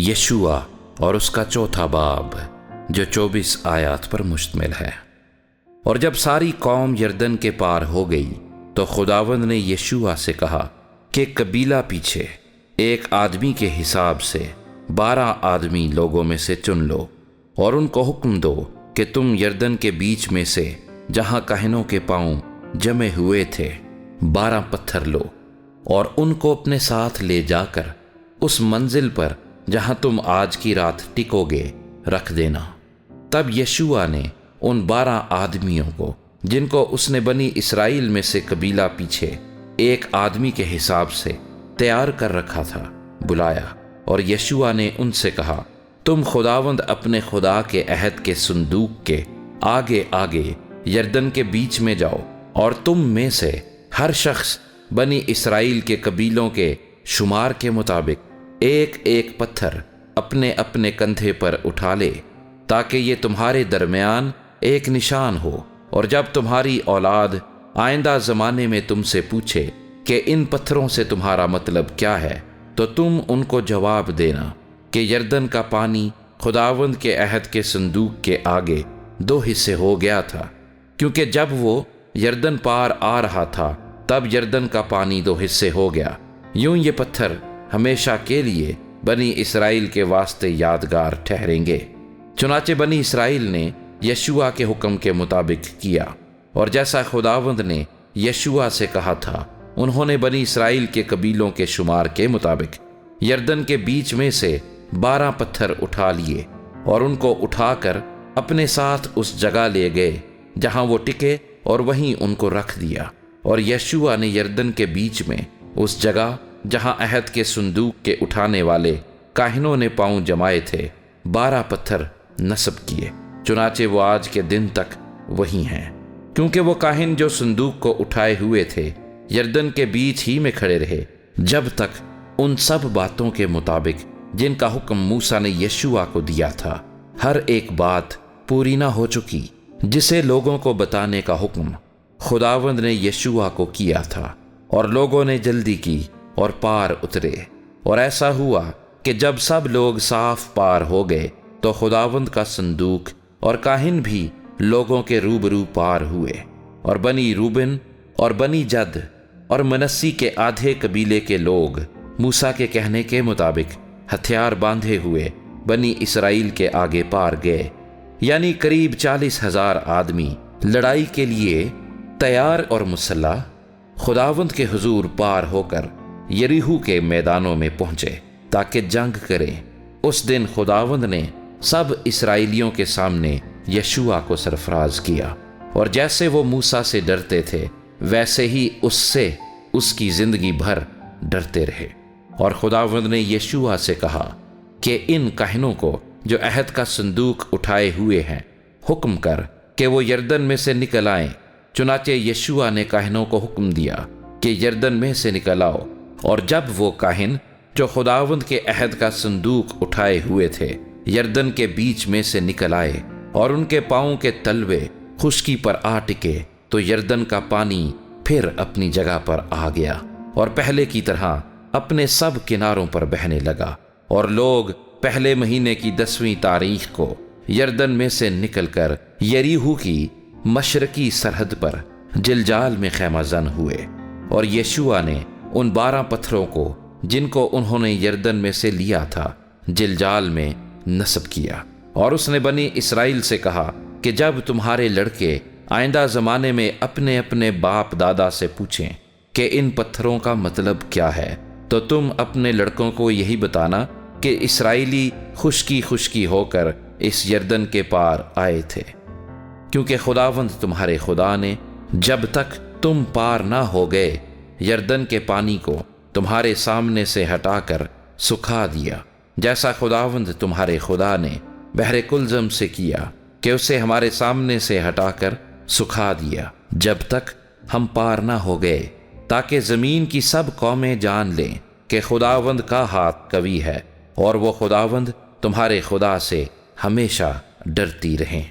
یشوع اور اس کا چوتھا باب جو 24 آیات پر مشتمل ہے۔ اور جب ساری قوم یردن کے پار ہو گئی تو خداوند نے یشوع سے کہا کہ قبیلہ پیچھے ایک آدمی کے حساب سے 12 آدمی لوگوں میں سے چن لو، اور ان کو حکم دو کہ تم یردن کے بیچ میں سے جہاں کاہنوں کے پاؤں جمے ہوئے تھے 12 پتھر لو، اور ان کو اپنے ساتھ لے جا کر اس منزل پر جہاں تم آج کی رات ٹکو گے رکھ دینا۔ تب یشوع نے ان 12 آدمیوں کو، جن کو اس نے بنی اسرائیل میں سے قبیلہ پیچھے ایک آدمی کے حساب سے تیار کر رکھا تھا، بلایا، اور یشوع نے ان سے کہا، تم خداوند اپنے خدا کے عہد کے صندوق کے آگے آگے یردن کے بیچ میں جاؤ، اور تم میں سے ہر شخص بنی اسرائیل کے قبیلوں کے شمار کے مطابق ایک ایک پتھر اپنے اپنے کندھے پر اٹھا لے، تاکہ یہ تمہارے درمیان ایک نشان ہو، اور جب تمہاری اولاد آئندہ زمانے میں تم سے پوچھے کہ ان پتھروں سے تمہارا مطلب کیا ہے، تو تم ان کو جواب دینا کہ یردن کا پانی خداوند کے عہد کے صندوق کے آگے 2 حصے ہو گیا تھا، کیونکہ جب وہ یردن پار آ رہا تھا تب یردن کا پانی 2 حصے ہو گیا۔ یوں یہ پتھر ہمیشہ کے لیے بنی اسرائیل کے واسطے یادگار ٹھہریں گے۔ چنانچہ بنی اسرائیل نے یشوع کے حکم کے مطابق کیا، اور جیسا خداوند نے یشوع سے کہا تھا، انہوں نے بنی اسرائیل کے قبیلوں کے شمار کے مطابق یردن کے بیچ میں سے 12 پتھر اٹھا لیے، اور ان کو اٹھا کر اپنے ساتھ اس جگہ لے گئے جہاں وہ ٹکے، اور وہیں ان کو رکھ دیا۔ اور یشوع نے یردن کے بیچ میں اس جگہ جہاں عہد کے صندوق کے اٹھانے والے کاہنوں نے پاؤں جمائے تھے 12 پتھر نصب کیے، چنانچہ وہ آج کے دن تک وہی ہیں، کیونکہ وہ کاہن جو صندوق کو اٹھائے ہوئے تھے یردن کے بیچ ہی میں کھڑے رہے جب تک ان سب باتوں کے مطابق جن کا حکم موسیٰ نے یشوع کو دیا تھا ہر ایک بات پوری نہ ہو چکی، جسے لوگوں کو بتانے کا حکم خداوند نے یشوع کو کیا تھا۔ اور لوگوں نے جلدی کی اور پار اترے، اور ایسا ہوا کہ جب سب لوگ صاف پار ہو گئے تو خداوند کا صندوق اور کاہن بھی لوگوں کے روبرو پار ہوئے، اور بنی روبن اور بنی جد اور منسی کے آدھے قبیلے کے لوگ موسیٰ کے کہنے کے مطابق ہتھیار باندھے ہوئے بنی اسرائیل کے آگے پار گئے، یعنی قریب 40,000 آدمی لڑائی کے لیے تیار اور مسلح خداوند کے حضور پار ہو کر یریحو کے میدانوں میں پہنچے تاکہ جنگ کریں۔ اس دن خداوند نے سب اسرائیلیوں کے سامنے یشوع کو سرفراز کیا، اور جیسے وہ موسیٰ سے ڈرتے تھے ویسے ہی اس سے اس کی زندگی بھر ڈرتے رہے۔ اور خداوند نے یشوع سے کہا کہ ان کاہنوں کو جو عہد کا صندوق اٹھائے ہوئے ہیں حکم کر کہ وہ یردن میں سے نکل آئیں۔ چنانچہ یشوع نے کاہنوں کو حکم دیا کہ یردن میں سے نکل آؤ، اور جب وہ کاہن جو خداوند کے عہد کا صندوق اٹھائے ہوئے تھے یردن کے بیچ میں سے نکل آئے، اور ان کے پاؤں کے تلوے خشکی پر آ ٹکے، تو یردن کا پانی پھر اپنی جگہ پر آ گیا، اور پہلے کی طرح اپنے سب کناروں پر بہنے لگا۔ اور لوگ پہلے مہینے کی 10ویں تاریخ کو یردن میں سے نکل کر یریحو کی مشرقی سرحد پر جلجال میں خیمہ زن ہوئے، اور یشوع نے ان 12 پتھروں کو جن کو انہوں نے یردن میں سے لیا تھا جلجال میں نصب کیا۔ اور اس نے بنی اسرائیل سے کہا کہ جب تمہارے لڑکے آئندہ زمانے میں اپنے اپنے باپ دادا سے پوچھیں کہ ان پتھروں کا مطلب کیا ہے، تو تم اپنے لڑکوں کو یہی بتانا کہ اسرائیلی خشکی ہو کر اس یردن کے پار آئے تھے، کیونکہ خداوند تمہارے خدا نے جب تک تم پار نہ ہو گئے یردن کے پانی کو تمہارے سامنے سے ہٹا کر سکھا دیا، جیسا خداوند تمہارے خدا نے بحر کلزم سے کیا کہ اسے ہمارے سامنے سے ہٹا کر سکھا دیا، جب تک ہم پار نہ ہو گئے، تاکہ زمین کی سب قومیں جان لیں کہ خداوند کا ہاتھ قوی ہے، اور وہ خداوند تمہارے خدا سے ہمیشہ ڈرتی رہیں۔